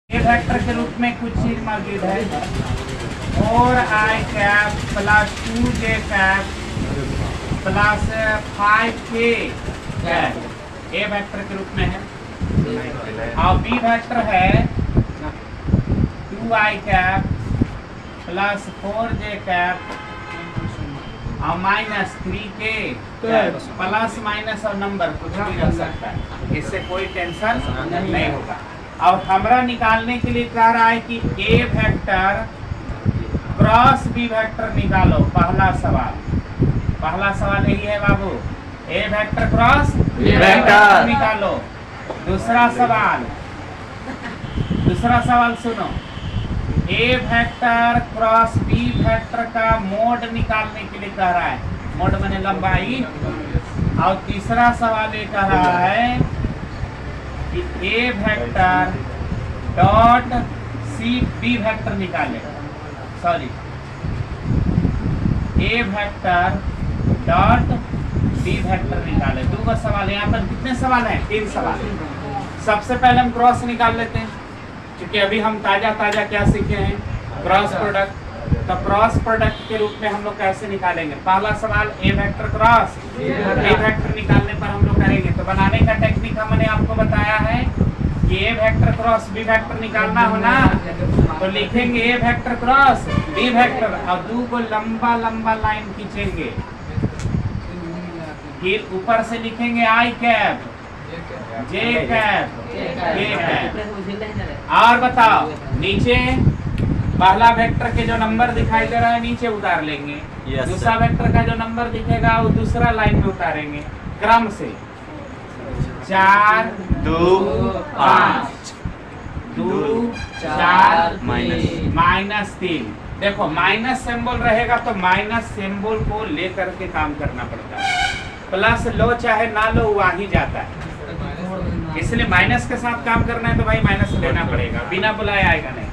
ए vector के रूप में कुछ चीज मौजूद है 4i cap plus 2j cap plus 5k cap A vector के रूप में है और बी वेक्टर है 2i cap plus 4j cap और माइनस 3k प्लस माइनस और नंबर कुछ भी रह सकता है, इससे कोई टेंशन नहीं होगा। और हमरा निकालने के लिए कह रहा है कि A vector cross B vector निकालो। पहला सवाल यही है बाबू, ए वेक्टर क्रॉस बी वेक्टर निकालो। दूसरा सवाल सुनो, ए वेक्टर क्रॉस बी वेक्टर का मोड निकालने के लिए कह रहा है, मोड माने लंबाई। और तीसरा सवाल ये कह रहा है कि A vector dot C B vector निकाले, sorry A vector dot B vector निकाले। दो का सवाल है। यहाँ पर कितने सवाल हैं? 3 सवाल। सबसे पहले हम क्रॉस निकाल लेते हैं, क्योंकि अभी हम ताजा क्या सीखे हैं, क्रॉस प्रोडक्ट। तो क्रॉस प्रोडक्ट के रूप में हम लोग कैसे निकालेंगे? पहला सवाल ए वेक्टर क्रॉस बी वेक्टर निकालने पर हम लोग करेंगे। तो बनाने का टेक्निक हमने आपको बताया है कि A vector cross B vector निकालना हो ना, तो लिखेंगे ए वेक्टर क्रॉस बी वेक्टर और 2 को लंबा लाइन खींचेंगे, फिर ऊपर से लिखेंगे आई कैप जे कैप के कैप। और बताओ, नीचे पहला वेक्टर के जो नंबर दिखाई दे रहा है नीचे उतार लेंगे, दूसरा वेक्टर का जो नंबर दिखेगा वो दूसरा लाइन में उतारेंगे क्रम से। 4 2 5 2 4 माइनस 3। देखो माइनस सिंबल रहेगा तो माइनस सिंबल को लेकर के काम करना पड़ता है, प्लस लो चाहे ना लो वहीं जाता है, इसलिए माइनस के साथ काम करना है तो भाई माइनस लेना पड़ेगा, बिना बुलाए आएगा नहीं।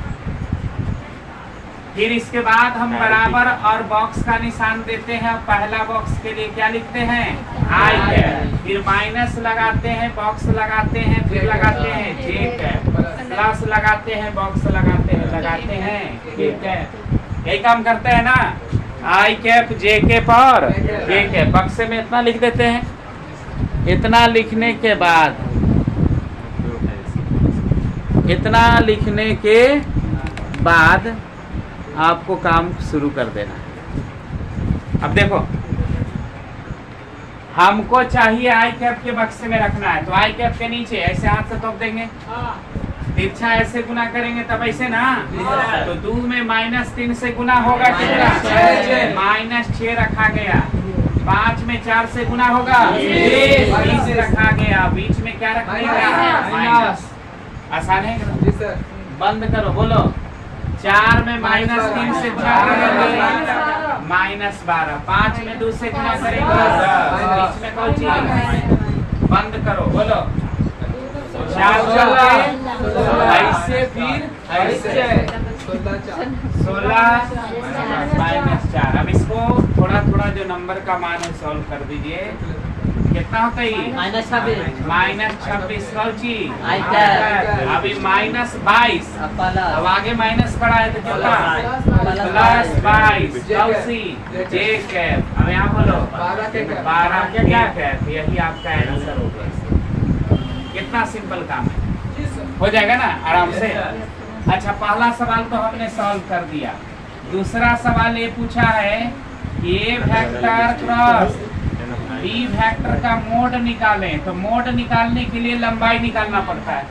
फिर इसके बाद हम बराबर और बॉक्स का निशान देते हैं। पहला बॉक्स के लिए क्या लिखते हैं? आई कैप, फिर माइनस लगाते हैं, बॉक्स लगाते हैं, फिर लगाते हैं जे कैप, प्लस लगाते हैं, बॉक्स लगाते हैं जे कैप। यही काम करते हैं ना, आई कैप जे कैप और जे कैप। बक्से में इतना लिख देते हैं। इतना लिखने के बाद आपको काम शुरू कर देना है। अब देखो, हमको चाहिए आई कैप के बक्से में रखना है, तो आई कैप के नीचे ऐसे हाथ से तोप देंगे, तिरछा ऐसे गुना करेंगे तब ऐसे ना, तो 2 में -3 से गुना होगा कितना? -6 रखा गया। 5 में 4 से गुना होगा 20 रखा गया। बीच में क्या रखा माइनस। आसान है? बंद करो, बोलो। 4 में -3 से 4 -12। 5 में 2 से गुना करेंगे, बीच में कौन चीज? बंद करो, बोलो। 4 ऐसे, फिर ऐसे 16 -4। अब इसको थोड़ा जो नंबर का मान है सॉल्व कर दीजिए। कितना होता है? -26 कौची? अभी -22, अब आगे माइनस पड़ा है तो कितना? +22 कौची? जे कैप। अब यहाँ बोलो 12 के कैप। यही आपका आंसर हो गया। कितना सिंपल काम है, हो जाएगा ना आराम से। अच्छा, पहला सवाल तो हमने सॉल्व कर दिया। दूसरा सवाल ये पूछा है कि A vector cross B vector का मोड निकालें। तो मोड निकालने के लिए लंबाई निकालना पड़ता है।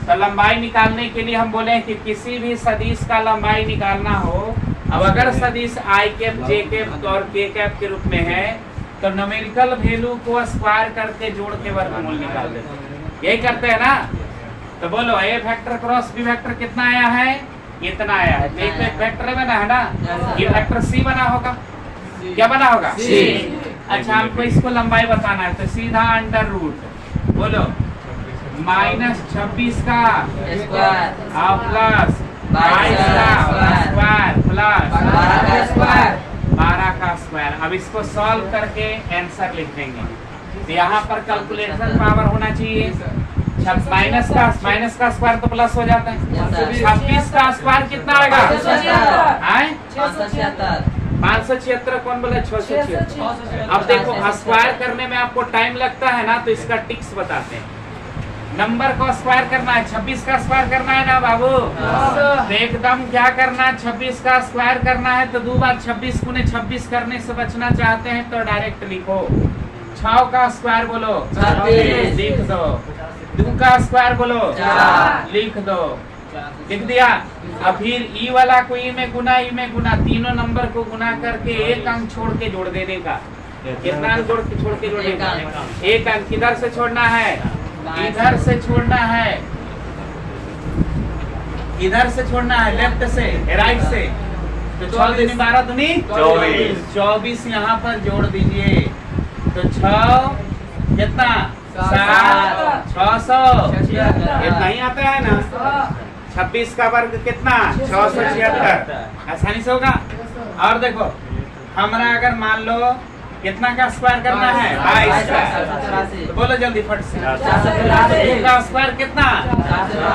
तो लंबाई निकालने के लिए हम बोले कि किसी भी सदिश का लंबाई निकालना हो, अब अगर सदिश आई कैप जे कैप और के कैप के रूप में है तो न्यूमेरिकल वैल्यू को स्क्वायर करके जोड़ के वर्गमूल निकाल देते हैं। यही करते हैं ना। तो बोलो ए वेक्टर क्रॉस बी वेक्टर कितना आया है? इतना आया है। तो एक वेक्टर बना है ना, ये वेक्टर सी बना होगा। क्या बना होगा? सी। अच्छा, हमको इसको लंबाई बताना है तो सीधा अंडर रूट, बोलो -26 का स्क्वायर और प्लस 22 का स्क्वायर प्लस 12 का स्क्वायर। अब इसको सॉल्व करके आंसर लिख देंगे। तो यहाँ पर कैलकुलेटर पावर होना चाहिए माइनस का स्क्वायर तो प्लस हो जाता है। 26 का स्क्वायर कितना आएगा? 576। कौन बोला? 676। अब देखो स्क्वायर करने में आपको टाइम लगता है ना, तो इसका टिक्स बताते हैं। नंबर को स्क्वायर करना है, 26 का स्क्वायर करना है ना बाबू, तो एकदम क्या करना है, 26 का स्क्वायर करना है तो 2 बार 26 गुने 26 करने से बचना चाहते हैं तो डायरेक्ट लिखो। 6 का स्क्वायर बोलो, लिख दो। 2 का स्क्वायर बोलो, लिख दो। लिख दिया। अब फिर ई वाला को ई में गुना, तीनों नंबर को गुना करके एक अंक छोड़ के जोड़ देने का। कितना अंक छोड़ के जोड़ने का? एक अंक। किधर से छोड़ना है? इधर से छोड़ना है, इधर से छोड़ना है, लेफ्ट से, राइट से। तो 6 दूनी 12 दूनी 24 यहाँ पर जोड़ दीजिए। तो 6 कितना? 7 600 इतना ही आता है ना। 26 का वर्ग कितना? 676। आसानी से होगा। और देखो हमारा अगर मान लो कितना का स्क्वायर करना है? 22 का। तो बोलो जल्दी फट से। 2 का स्क्वायर कितना?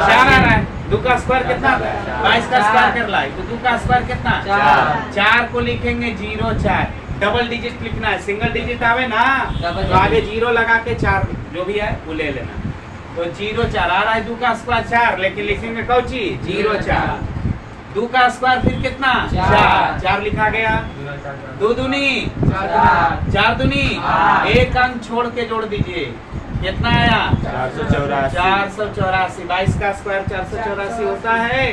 4 आ रहा है। 2 का स्क्वायर कितना? 22 का स्क्वायर कर लाई तो 2 का स्क्वायर कितना? 4 को लिखेंगे 0 4। डबल डिजिट लिखना है, सिंगल डिजिट आवे ना तो आगे 0 लगा के 4 जो भी है वो ले लेना। तो 0 4 आ रहा है। 2 का स्क्वायर 4, लेकिन लिखेंगे कौची? 0 4। 2 का स्क्वायर फिर कितना? 4 लिखा गया। 2 दूनी 4 दूनी, एक अंक छोड़ के जोड़ दीजिए। कितना आया? 484। 22 का स्क्वायर 484 होता है।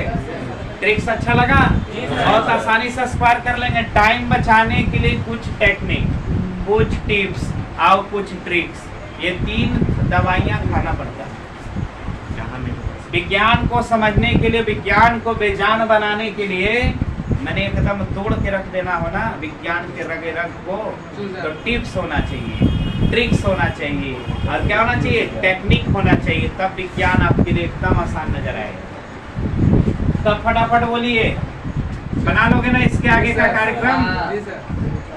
ट्रिक्स अच्छा लगा? बहुत आसानी से स्क्वायर कर लेंगे। टाइम बचाने के लिए कुछ टेक्निक, कुछ टिप्स और कुछ ट्रिक्स, ये 3 दवाइयाँ खाना पड़ता है। विज्ञान को समझने के लिए, विज्ञान को बेजान बनाने के लिए मैंने एकदम तोड़ के रख देना हो ना विज्ञान के रगे रग को, तो टिप्स होना चाहिए, ट्रिक्स होना चाहिए, और क्या होना चाहिए? टेक्निक होना चाहिए। तब विज्ञान आपके लिए एकदम आसान नजर आएगा। तब फटाफट बोलिए, बना लोगे ना इसके आगे का कार्यक्रम?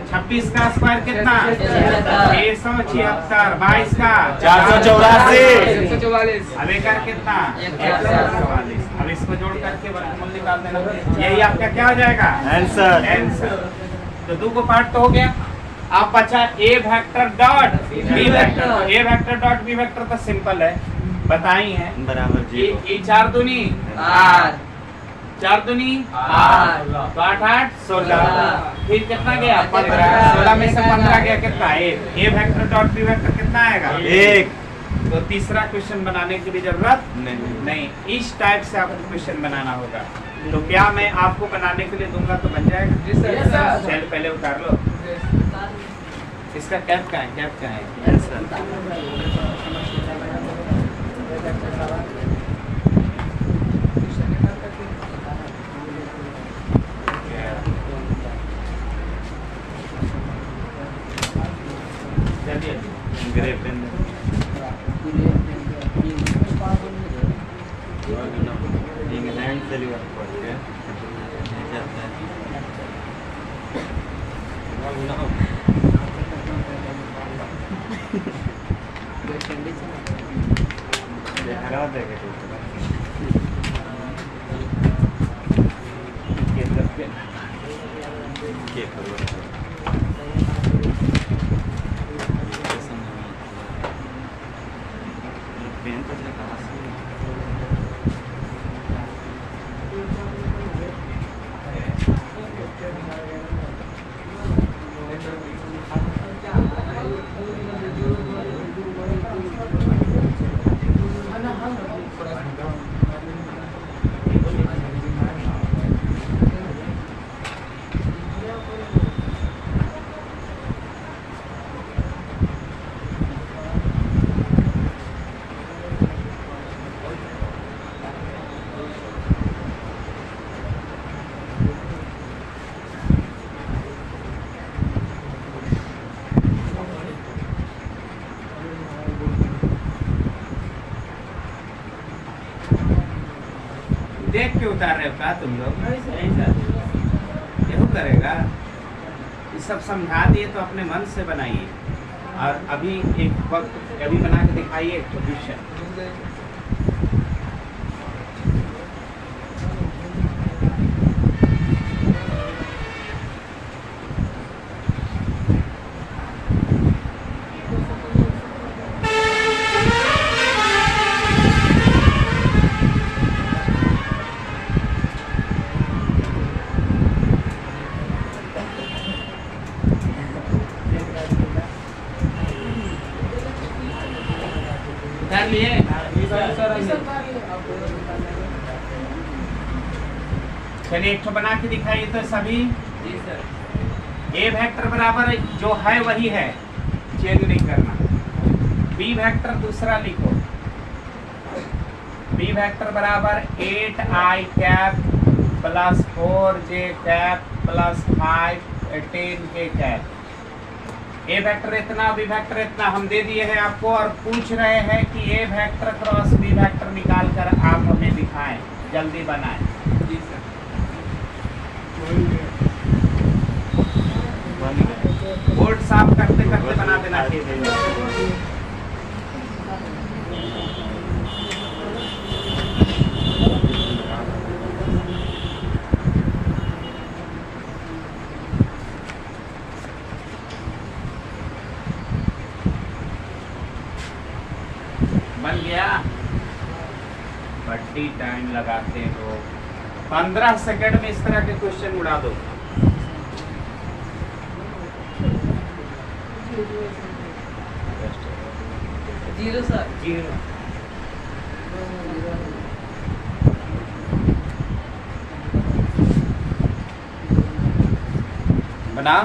26 का स्क्वायर कितना? 676। 22 का 484। अब एक कितना? 144। अब इसको जोड़ करके वर्गमूल निकाल देना। यही आपका क्या हो जाएगा? आंसर। तो 2 को पार्ट तो हो गया। आप बचा ए vector dot B vector. A vector dot B vector तो सिंपल है, बताई है, बराबर 0। 4 दूनी 8, 4 दूनी 8, 8 8 16। फिर कितना गया? 15। 16 में से 15 गया कितना? 1। ए वेक्टर डॉट बी वेक्टर कितना आएगा? 1। तो तीसरा क्वेश्चन बनाने की भी जरूरत नहीं। इस टाइप से आपको क्वेश्चन बनाना होगा। तो क्या मैं आपको बनाने के लिए दूंगा तो बन जाएगा? चल पहले उतार लो। इसका कैप का है? कैप का है? इंग्लैंड से लिवरपूल के हरा देगा देख के उतार रहे हो का तुम लोग? यही करेगा। ये सब समझा दिए तो अपने मन से बनाइए। और अभी एक वक्त अभी बना के दिखाइए क्वेश्चन। कर लिए चलिए एक तो बना के दिखाइए तो सभी। ए वेक्टर बराबर जो है वही है, चेंज नहीं करना। बी वेक्टर दूसरा लिखो, बी वेक्टर बराबर 8i cap plus 4j cap plus 10k cap. A vector इतना, बी वेक्टर इतना हम दे दिए हैं आपको, और पूछ रहे हैं कि A vector cross B vector निकाल कर आप हमें दिखाएं, जल्दी बनाएं। जी सर। बोर्ड साफ करते करते बना देना चाहिए। बन गया? बड़ी टाइम लगाते हो, 15 सेकंड में इस तरह के क्वेश्चन उड़ा दो। Zero sir, zero. बना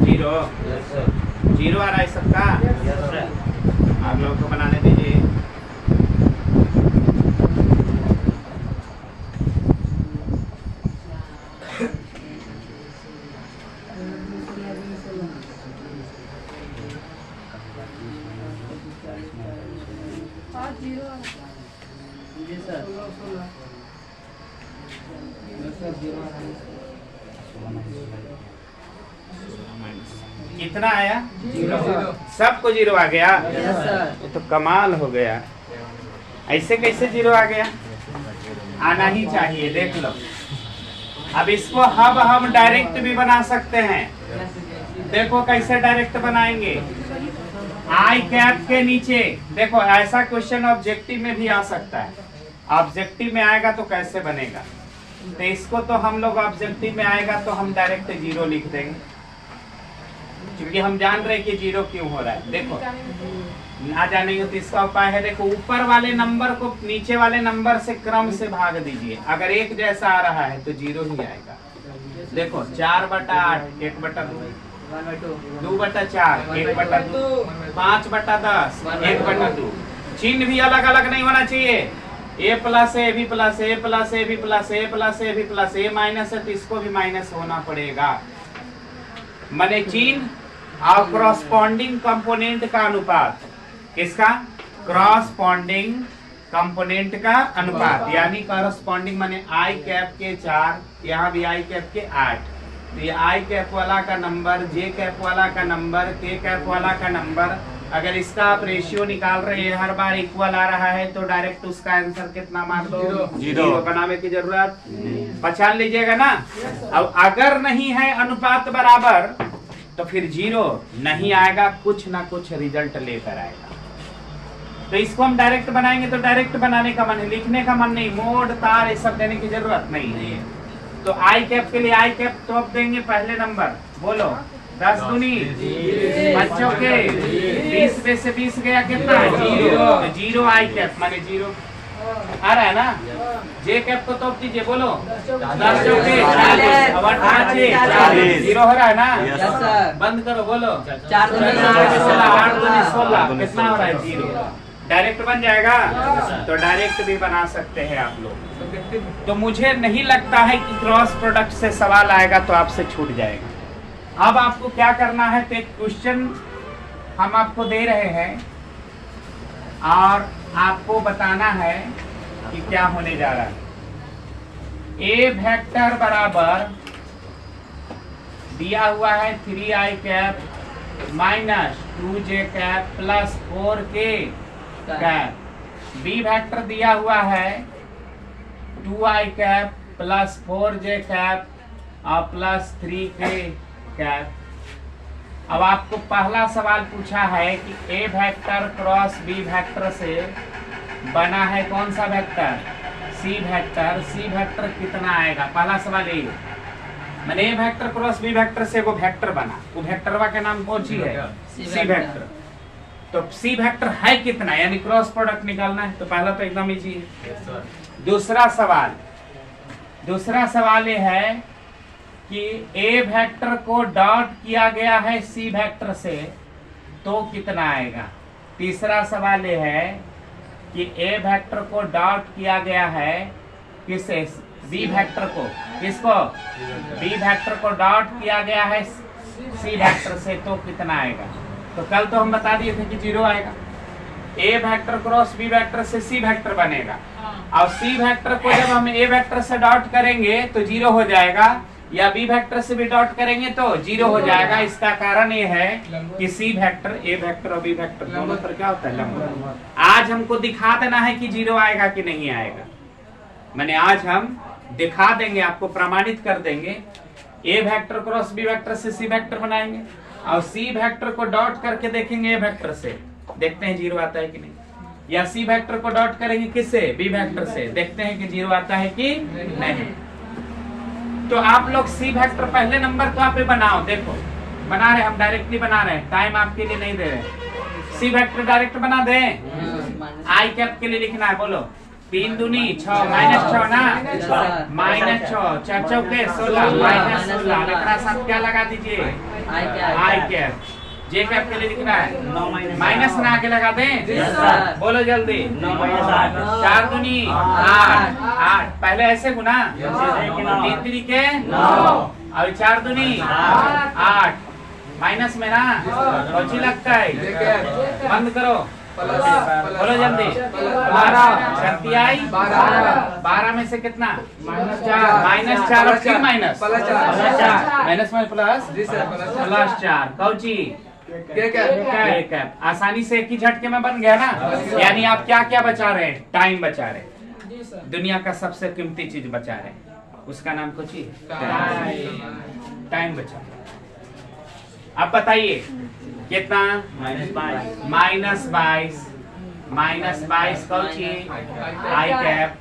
जीरो। जीरो आ रहा है सबका? आप लोगों को बनाने दीजिए। कितना आया? जीरो। सबको जीरो आ गया? ये तो कमाल हो गया। ऐसे कैसे जीरो आ गया? आना ही चाहिए। देख लो, अब इसको हम डायरेक्ट भी बना सकते हैं। देखो कैसे डायरेक्ट बनाएंगे। आई कैप के नीचे देखो, ऐसा क्वेश्चन ऑब्जेक्टिव में भी आ सकता है। ऑब्जेक्टिव में आएगा तो कैसे बनेगा? तो इसको तो हम लोग ऑब्जेक्टिव में आएगा तो हम डायरेक्ट जीरो लिख देंगे, क्योंकि हम जान रहे हैं कि जीरो क्यों हो रहा है। देखो ना जाने तो इसका उपाय है, देखो ऊपर वाले नंबर को नीचे वाले नंबर से क्रम से भाग दीजिए। अगर एक जैसा आ रहा है तो जीरो ही आएगा। देखो 4/8 1/2, 2/4 1/2, 5/10 1/2। चिन्ह भी अलग अलग नहीं होना चाहिए। A plus A B plus A plus A B plus A plus A B plus A minus है तो इसको भी माइनस होना पड़ेगा। माने चिन्ह और क्रॉसपॉन्डिंग कंपोनेंट का अनुपात। किसका? क्रॉसपॉन्डिंग कंपोनेंट का अनुपात, यानी क्रॉसपॉन्डिंग माने आई कैप के 4, यहाँ भी आई कैप के 8। तो ये आई कैप वाला का नंबर, जे कैप वाला का नंबर, के कैप वाला का नंबर, अगर इसका आप रेशियो निकाल रहे हैं, हर बार इक्वल आ रहा है तो डायरेक्ट उसका आंसर कितना मार दो? जीरो बनाने की जरूरत पहचान लीजिएगा ना। अब अगर नहीं है अनुपात बराबर तो फिर जीरो नहीं आएगा, कुछ ना कुछ रिजल्ट लेकर आएगा। तो इसको हम डायरेक्ट बनाएंगे तो डायरेक्ट बनाने का मन है, लिखने का मन नहीं। मोड तार ये सब देने की जरूरत नहीं है। तो आई कैप के लिए आई कैप तो अब देंगे पहले नंबर, बोलो 10 दूनी बच्चों के 20 में से 20 गया कितना है? जीरो। जीरो आई कैप माने जीरो आ रहा है ना। जे कैप को तो दीजिए, बोलो 10 चौके 40, अब 8 जीरो हो रहा है ना। बंद करो, बोलो 4 दूनी 16, 8 दूनी 16 कितना हो रहा है? जीरो। डायरेक्ट बन जाएगा, तो डायरेक्ट भी बना सकते हैं आप लोग। तो मुझे नहीं लगता है कि क्रॉस प्रोडक्ट से सवाल आएगा तो आपसे छूट जाएगा। अब आपको क्या करना है, तो एक क्वेश्चन हम आपको दे रहे हैं और आपको बताना है कि क्या होने जा रहा है। ए वेक्टर बराबर दिया हुआ है 3i cap minus 2j cap plus 4k cap. B vector दिया हुआ है 2i cap plus 4j cap और प्लस 3k कैप। अब आपको पहला सवाल पूछा है कि A vector cross B vector से बना है कौन सा vector, C vector. C vector कितना आएगा, पहला सवाल ये। मैंने A vector cross B vector से वो वेक्टर बना, वो वेक्टरवा के नाम कौन सी है, सी वेक्टर। तो सी वेक्टर है कितना, यानी क्रॉस प्रोडक्ट निकालना है। तो पहला तो एकदम इजी है। दूसरा सवाल ये है कि ए वेक्टर को डॉट किया गया है सी वेक्टर से तो कितना आएगा। तीसरा सवाल ये है कि ए वेक्टर को डॉट किया गया है किससे, बी वेक्टर को। किसको, बी वेक्टर को डॉट किया गया है सी वेक्टर से तो कितना आएगा। तो कल तो हम बता दिए थे कि 0 आएगा। A vector cross B vector से सी वेक्टर बनेगा और सी वेक्टर को जब हम ए वेक्टर से डॉट करेंगे तो 0 हो जाएगा, या बी वेक्टर से भी डॉट करेंगे तो 0 हो जाएगा। इसका कारण ये है कि सी वेक्टर, ए वेक्टर और बी वेक्टर दोनों पर क्या होता है, लंबवत। आज हमको दिखा देना है कि 0 आएगा कि नहीं आएगा। मैंने आज हम दिखा देंगे, आपको प्रमाणित कर देंगे। ए वेक्टर क्रॉस बी वेक्टर से सी वेक्टर बनाएंगे और सी वेक्टर को डॉट करके देखेंगे ए वेक्टर से, देखते हैं 0 आता है कि नहीं। या सी वेक्टर को डॉट करेंगे किससे, बी वेक्टर से, देखते हैं कि 0 आता है कि नहीं। तो आप लोग सी वेक्टर पहले नंबर तो आप बनाओ, देखो बना रहे, हम डायरेक्टली बना रहे हैं, टाइम आपके लिए नहीं दे रहे। सी वेक्टर डायरेक्ट बना दें। आई कैप के लिए लिखना है, बोलो 3 दूनी 6 माइनस 6 ना, माइनस 6 4 चौके 16 माइनस 16 लेकर साथ क्या लगा दीजिए, आई कैप। जे कैप के लिए लिखना है, माइनस ना आगे लगा दें, बोलो जल्दी। 4 दूनी 8 पहले ऐसे गुना, 3 तरीके 9 और 4 दूनी 8 माइनस में ना कौची लगता है, बंद करो, बोलो जल्दी। 12 में से कितना, माइनस 4 और फिर माइनस में प्लस 4 कौची कैप। आसानी से एक ही झटके में बन गया ना। यानी आप क्या क्या बचा रहे हैं, टाइम बचा रहे हैं, दुनिया का सबसे कीमती चीज बचा रहे हैं, उसका नाम कुछ ही टाइम बचा। अब बताइए कितना, माइनस 22 कौची आई कैप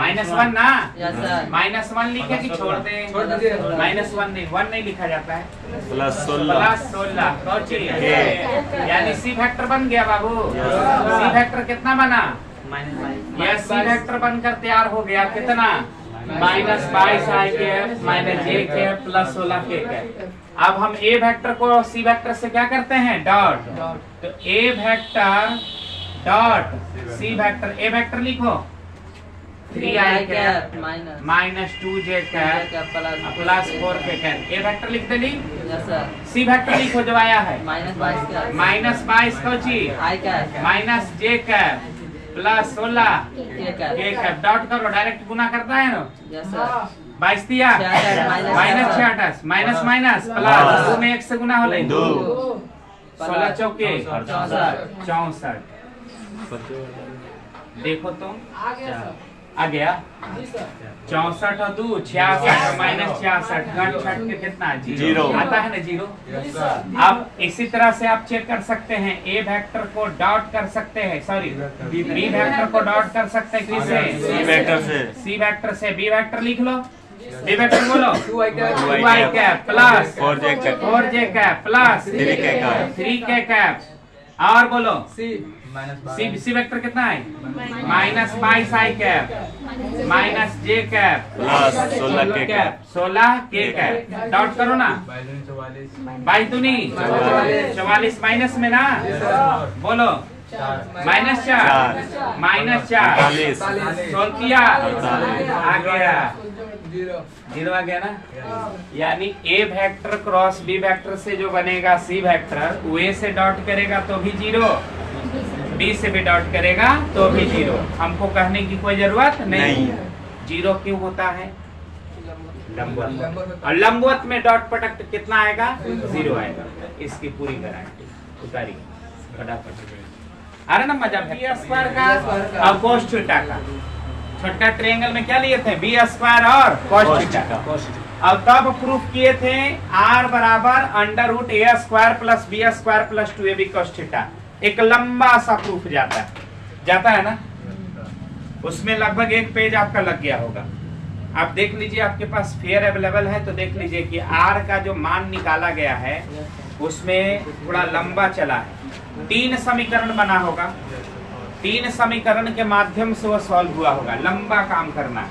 -1 ना, -1 लिखे कि छोड़ दे, -1 नहीं लिखा जाता है, +16 कौची, यानी सी वेक्टर बन गया बाबू। सी वेक्टर कितना बना, यह सी वेक्टर बनकर तैयार हो गया कितना, -22 I cap minus J cap plus 16 K cap. अब हम ए वेक्टर को सी वेक्टर से क्या करते हैं, डॉट। तो A vector dot C vector, A vector लिखो 3i cap minus 2j cap plus 4k cap. A vector लिख दे, सी वेक्टर लिखो जो आया है, -22 कौची minus J cap plus 16 K cap. Dot करो, डायरेक्ट गुना करता है ना, 22 दिया माइनस 68 माइनस माइनस प्लस 2 में 1 से गुना हो ले 2 16 चौके 64। देखो तो आ गया 64 और 2 66 माइनस 66 घट छट के कितना 0 आता है ना 0। अब इसी तरह से आप चेक कर सकते हैं, ए वेक्टर को डॉट कर सकते हैं, सॉरी बी वेक्टर को डॉट कर सकते हैं किससे, सी वेक्टर से। बी वेक्टर लिख लो, बी वेक्टर बोलो 2i cap plus 4j cap plus 3k cap. और बोलो सी वेक्टर कितना है, -22 I cap minus J cap plus 16k cap. Dot करो ना, 22 दूनी 44 माइनस में ना, बोलो -4 -4 सोलतिया आ गया 0 आ गया ना। यानी ए वेक्टर क्रॉस बी वेक्टर से जो बनेगा सी वेक्टर, वो ए से डॉट करेगा तो भी 0, बी से भी डॉट करेगा तो भी 0। हमको कहने की कोई जरूरत नहीं। 0 क्यों होता है? लंबवत, और लंबवत में डॉट प्रोडक्ट कितना आएगा? 0 आएगा। इसकी पूरी गारंटी उतारी फटाफट। अरे ना मजा बी स्क्वायर का और cos थीटा का। छोटा ट्रायंगल में क्या लिए थे? बी स्क्वायर और cos थीटा। और तब प्रूफ किए थे r बराबर √a square plus B square plus 2ab cos theta. एक लंबा सा प्रूफ जाता है ना। उसमें लगभग एक पेज आपका लग गया होगा। आप देख लीजिए, आपके पास फेयर अवेलेबल है तो देख लीजिए कि r का जो मान निकाला गया है उसमें थोड़ा लंबा चला है। 3 समीकरण बना होगा, 3 समीकरण के माध्यम से वो सॉल्व हुआ होगा। लंबा काम करना है।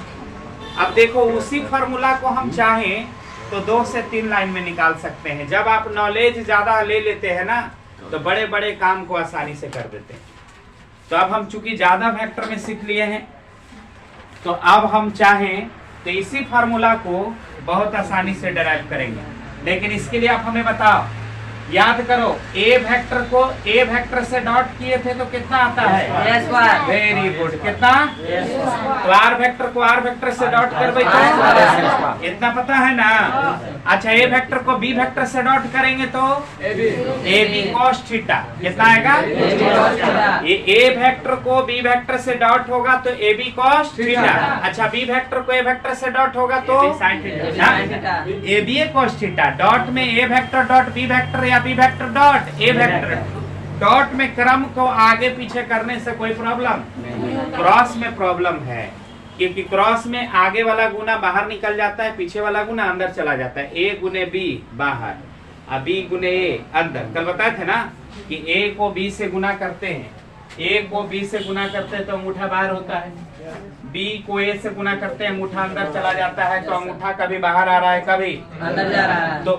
अब देखो, उसी फॉर्मूला को हम चाहें तो 2 से 3 लाइन में निकाल सकते हैं। जब आप नॉलेज ज्यादा ले लेते हैं ना तो बड़े बड़े काम को आसानी से कर देते हैं। तो अब हम चूंकि ज्यादा वेक्टर में सीख लिए हैं तो अब हम चाहें तो इसी फार्मूला को बहुत आसानी से डिराइव करेंगे। लेकिन इसके लिए आप हमें बताओ, याद करो, ए वेक्टर को ए वेक्टर से डॉट किए थे तो कितना आता है? Very good. कितना? तो आर वेक्टर को आर वेक्टर से डॉट करवे तो इतना पता है ना। अच्छा, ए वेक्टर को बी वेक्टर से डॉट करेंगे तो ए बी cos थीटा। कितना आएगा? ए वेक्टर को बी वेक्टर से डॉट होगा तो ए बी cos थीटा। अच्छा, बी वेक्टर को ए वेक्टर से डॉट होगा तो A B cos theta. Dot में A vector dot B vector या B vector dot A vector. डॉट में क्रम को आगे पीछे करने से कोई प्रॉब्लम नहीं। क्रॉस में प्रॉब्लम है, क्योंकि क्रॉस में आगे वाला गुना बाहर निकल जाता है, पीछे वाला गुना अंदर चला जाता है। ए गुने बी बाहर और बी गुने ए अंदर। कल बताए थे ना कि ए को बी से गुना करते हैं, ए को बी से गुना करते हैं तो अंगूठा बाहर होता है, बी को ए से गुना करते हैं अंगूठा अंदर चला जाता है। तो अंगूठा कभी बाहर आ रहा है कभी अंदर जा रहा है। तो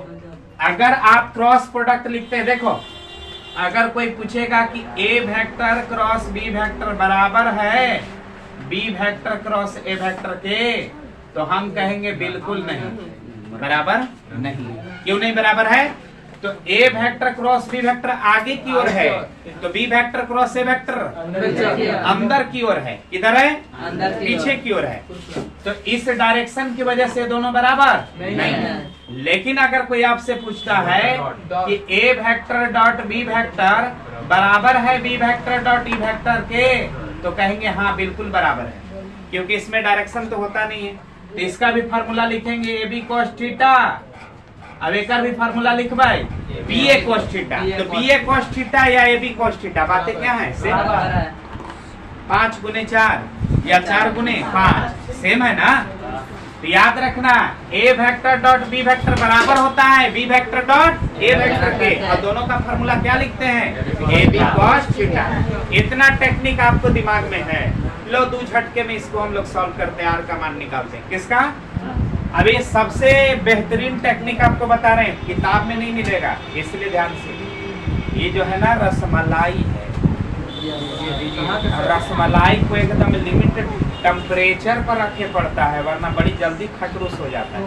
अगर आप क्रॉस प्रोडक्ट लिखते हैं, देखो अगर कोई पूछेगा कि A vector cross B vector बराबर है B vector cross A vector के, तो हम कहेंगे बिल्कुल नहीं, बराबर नहीं। क्यों नहीं बराबर है? तो A vector cross B vector आगे की ओर है, तो B vector cross A vector अंदर की ओर है। किधर है? पीछे की ओर है। तो इस डायरेक्शन की वजह से दोनों बराबर नहीं। लेकिन अगर कोई आपसे पूछता है कि A vector dot B vector बराबर है B vector dot E vector के, तो कहेंगे हाँ बिल्कुल बराबर है, क्योंकि इसमें डायरेक्शन तो होता नहीं है। तो इसका भी फार्मूला लिखेंगे ए बी cos थीटा। अब एक भी फार्मूला लिखवाए बी ए cos थीटा। तो बी ए cos थीटा या ए बी cos थीटा, बातें क्या है? सेम। 5 गुने 4 या 4 गुने 5 सेम है ना। तो याद रखना, A vector dot B vector बराबर होता है B vector dot A vector के, और दोनों का फार्मूला क्या लिखते हैं? A B cos theta. इतना टेक्निक आपको दिमाग में है। लो 2 झटके में इसको हम लोग सॉल्व करते हैं, आर का मान निकालते हैं। किसका? अभी सबसे बेहतरीन टेक्निक आपको बता रहे हैं, किताब में नहीं मिलेगा, इसलिए ध्यान से। ये जो है ना रसमलाई है, रसमलाई को एकदम लिमिटेड टेम्परेचर पर रखे पड़ता है, वरना बड़ी जल्दी खटरूस हो जाता है।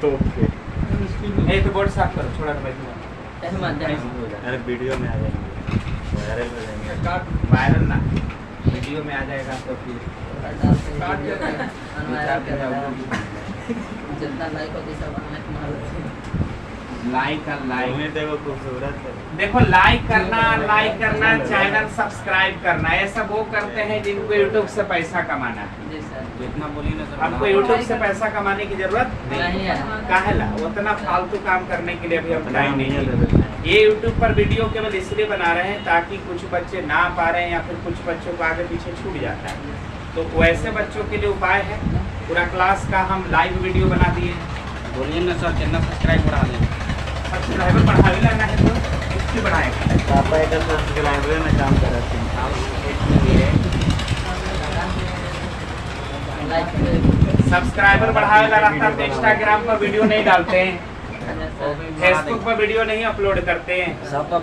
तो बोर्ड साफ करो, छोड़ा अरे वीडियो में आ जाएंगे, वायरल हो जाएंगे। वायरल ना, वीडियो में आ जाएगा तो फिर लाइक देखो खूबसूरत है। देखो लाइक करना चैनल सब्सक्राइब करना, ये सब वो करते हैं जिनको यूट्यूब से पैसा कमाना है। जितना बोली ना सर, हमको यूट्यूब से पैसा कमाने की जरूरत नहीं है। काहेला उतना फालतू काम करने के लिए अभी हम टाइम नहीं है। ये यूट्यूब पर वीडियो केवल इसलिए बना रहे हैं ताकि कुछ बच्चे ना पा रहे हैं या फिर कुछ बच्चों को आगे पीछे छूट जाता है, तो वैसे बच्चों के लिए उपाय है। पूरा क्लास का हम लाइव वीडियो बना दिए। बोलिए ना सर, चैनल सब्सक्राइब बढ़ा दें। सब्सक्राइबर बढ़ा भी लेना है तो उसकी बढ़ाएगा। पापा एक सब्सक्राइबर में काम कर रहे सब्सक्राइबर बढ़ाएगा रहता तो इंस्टाग्राम पर वीडियो नहीं डालते हैं। फेसबुक पर वीडियो नहीं अपलोड करते हैं।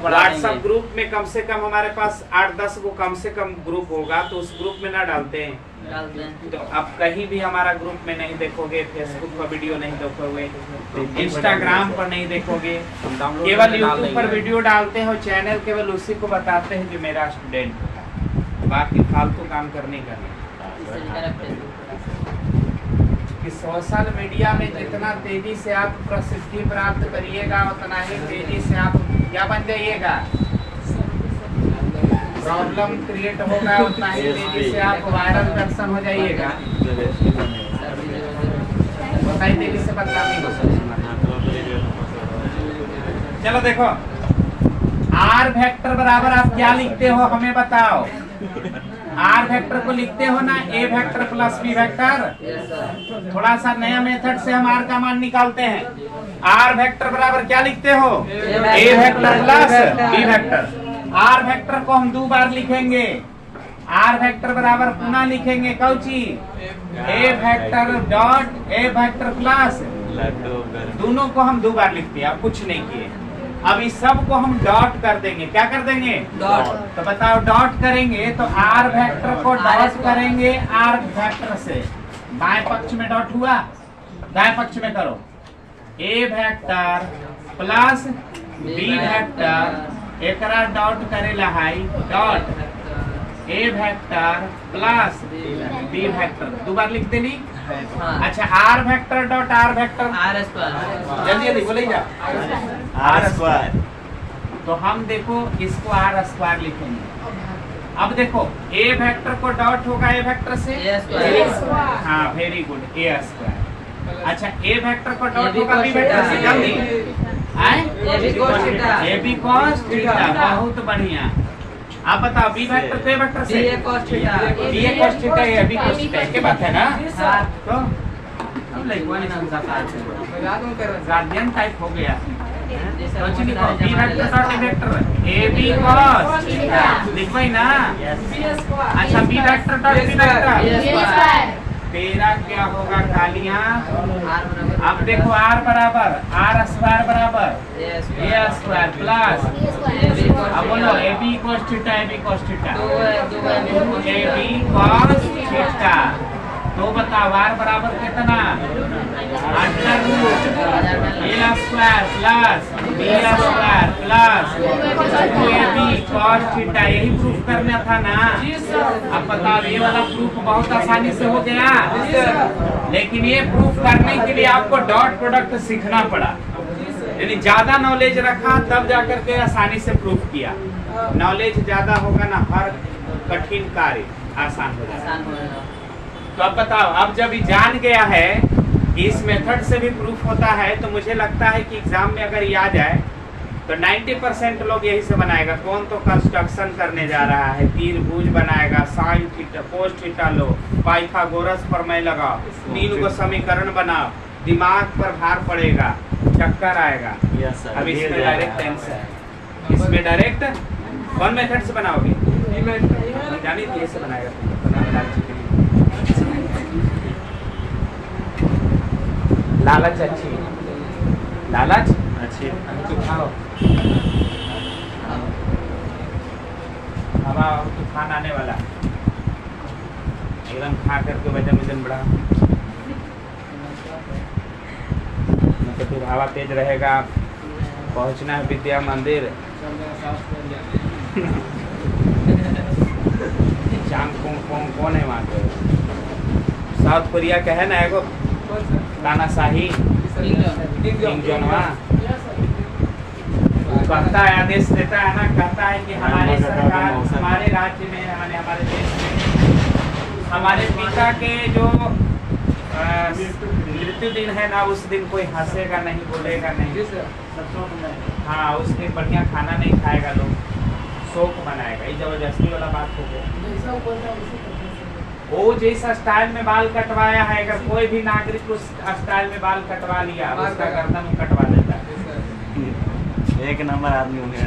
व्हाट्सएप ग्रुप में कम से कम हमारे पास 8-10 वो कम से कम ग्रुप होगा, तो उस ग्रुप में ना डालते हैं। तो आप कहीं भी हमारा ग्रुप में नहीं देखोगे, फेसबुक पर वीडियो नहीं देखोगे, इंस्टाग्राम पर नहीं देखोगे, केवल यूट्यूब पर वीडियो डालते हो, चैनल केवल उसी को बताते हैं जो मेरा स्टूडेंट है, बाकी फालतू काम करने का नहीं। कि सोशल मीडिया में जितना तेजी से आप प्रसिद्धि प्राप्त करिएगा उतना ही तेजी से आप क्या बन जाइएगा, प्रॉब्लम क्रिएट होगा, उतना ही तेजी से आप वायरल पर्सन हो जाइएगा। बताइए तेजी से बदनामी हो सकती। चलो देखो, आर वेक्टर बराबर आप क्या लिखते हो हमें बताओ। आर वेक्टर को लिखते हो ना ए वेक्टर प्लस बी वेक्टर। थोड़ा सा नया मेथड से हम आर का मान निकालते हैं। आर वेक्टर बराबर क्या लिखते हो, A vector plus B vector. R vector को हम 2 बार लिखेंगे। आर वेक्टर बराबर पुनः लिखेंगे Cauchy, A vector dot A vector plus, दोनों को हम 2 बार लिखते हैं, अब कुछ नहीं किए। अब इस सब को हम डॉट कर देंगे। क्या कर देंगे, डॉट। तो बताओ डॉट करेंगे तो आर वेक्टर को डॉट करेंगे आर वेक्टर से, बाएं पक्ष में डॉट हुआ, दाएं पक्ष में करो, A vector plus B vector, एकरा डॉट करेला हाई dot A vector plus B vector, 2 बार लिख देनी। अच्छा, R vector dot R vector, R square, जल्दी जल्दी बोले जा, आर स्क्वायर। तो हम देखो इसको आर स्क्वायर लिखेंगे। अब देखो ए वेक्टर को डॉट होगा ए वेक्टर से, हाँ वेरी गुड, ए स्क्वायर। अच्छा, ए वेक्टर को डॉट होगा बी वेक्टर से, जल्दी ए बी कॉस थीटा, बहुत बढ़िया। आप बताओ बी वेक्टर तो ए वेक्टर से, B cos theta, A B cos theta के बात है ना। तो अब लइकवा ने गार्डियन टाइप हो गया। तो चलिए B vector dot A vector A B cos theta लिखवाई ना। अच्छा, B vector dot B vector, तेरा क्या होगा कालिया। अब देखो आर बराबर आर स्क्वायर बराबर ए स्क्वायर प्लस, अब बोलो A B cos theta, A B cos theta, A B cos theta. तो बताओ आर बराबर कितना, under root A square plus B square plus 2ab cos theta. यही प्रूफ करना था ना। अब बताओ ये वाला प्रूफ बहुत आसानी से हो गया, लेकिन ये प्रूफ करने के लिए आपको डॉट प्रोडक्ट सीखना पड़ा, यानी ज्यादा नॉलेज रखा तब जाकर के आसानी से प्रूफ किया। नॉलेज ज्यादा होगा ना, हर कठिन कार्य आसान हो जाएगा। तो अब बताओ, अब जब ये जान गया है कि इस मेथड से भी प्रूफ होता है, तो मुझे लगता है कि एग्जाम में अगर ये आ जाए तो 90% लोग यही से बनाएगा। कौन तो कंस्ट्रक्शन करने जा रहा है, त्रिभुज बनाएगा, साइन थीटा कोस थीटा लो, पाइथागोरस प्रमेय लगाओ, 3 को समीकरण बनाओ, दिमाग पर भार पड़ेगा, चक्कर आएगा। अब इसमें डायरेक्ट आंसर है, इसमें डायरेक्ट कौन मेथड से बनाओगे, जानी थी ऐसे बनाएगा। लालच अच्छी, लालच अच्छी, खाओ हवा तूफान आने वाला, एकदम खा करके वजन बढ़ा, तो फिर हवा तेज रहेगा, पहुंचना है विद्या मंदिर। चांग कौन है वहाँ पे, साउथ कोरिया का है ना एगो तानाशाही किंग जोनवा, कहता है, आदेश देता है ना, कहता है कि हमारी सरकार हमारे राज्य में, हमारे देश में हमारे पिता के जो मृत्यु दिन है ना, उस दिन कोई हंसेगा नहीं, बोलेगा नहीं, हाँ उस दिन बढ़िया खाना नहीं खाएगा, लोग शोक मनाएगा। ये जबरदस्ती वाला बात हो गया। वो जैसा स्टाइल में बाल कटवाया है, अगर कोई भी नागरिक उस स्टाइल में बाल कटवा लिया, उसका गर्दन कटवा देता है। 1 नंबर आदमी हो गया,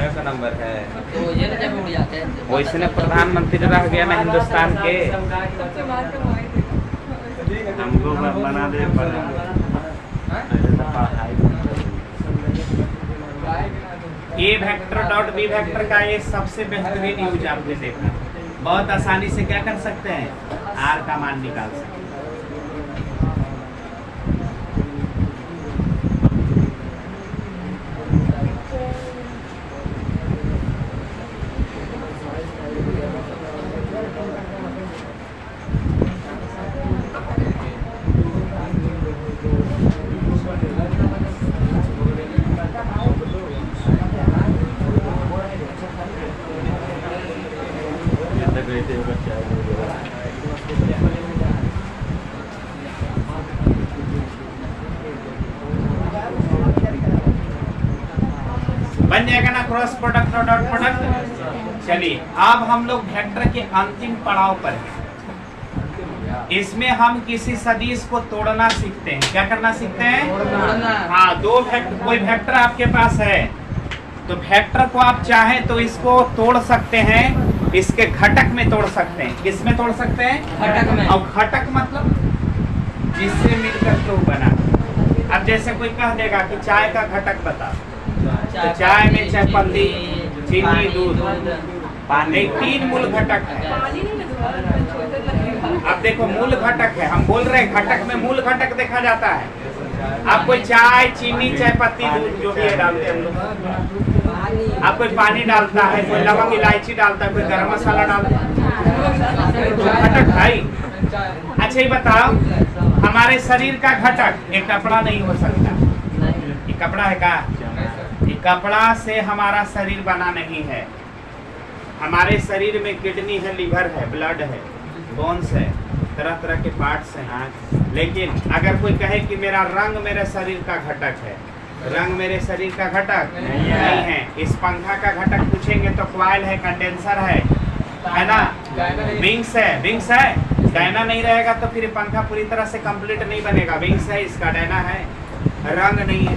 1 नंबर है। तो ये ना जब उड़ जाते हैं, वो इसने प्रधानमंत्री रह गया ना हिंदुस्तान के, हमको बना दे पड़ा। ए वेक्टर डॉट बी वेक्टर का ये सबसे बेहतरीन यूज आपने देखा। बहुत आसानी से क्या कर सकते हैं, आर का मान निकाल सकते हैं। बन जाएगा ना क्रॉस प्रोडक्ट और डॉट प्रोडक्ट। चलिए अब हम लोग वेक्टर के अंतिम पड़ाव पर हैं। इसमें हम किसी सदिश को तोड़ना सीखते हैं। क्या करना सीखते हैं? हाँ, दो वेक्टर, कोई वेक्टर आपके पास है तो वेक्टर को आप चाहें तो इसको तोड़ सकते हैं, इसके घटक में तोड़ सकते हैं। किस में तोड़ सकते हैं? घटक में। और घटक मतलब जिससे मिलकर तो बना। अब जैसे कोई कह देगा कि चाय का घटक बता, तो चाय में चाय पत्ती, चीनी, दूध, पानी, 3 मूल घटक है। अब देखो मूल घटक है, हम बोल रहे हैं घटक में मूल घटक देखा जाता है। आप कोई चाय, चीनी, चाय पत्ती, दूध जो भी है डालते हैं हम लोग। आप कोई पानी डालता है, कोई लवंग इलायची डालता है, कोई गरम मसाला डालता है, घटक भाई। अच्छा ये बताओ, हमारे शरीर का घटक एक कपड़ा नहीं हो सकता। ये कपड़ा है का? ये कपड़ा से हमारा शरीर बना नहीं है। हमारे शरीर में किडनी है, लिवर है, ब्लड है, बोन्स है, तरह तरह के पार्ट्स हैं। लेकिन अगर कोई कहे कि मेरा रंग मेरे शरीर का घटक है, रंग मेरे शरीर का घटक नहीं है। इस पंखा का घटक पूछेंगे तो कॉइल है, कंडेंसर है ना, विंग्स है। विंग्स है, डायना नहीं रहेगा तो फिर पंखा पूरी तरह से कंप्लीट नहीं बनेगा। विंग्स है, इसका डायना है, रंग नहीं है।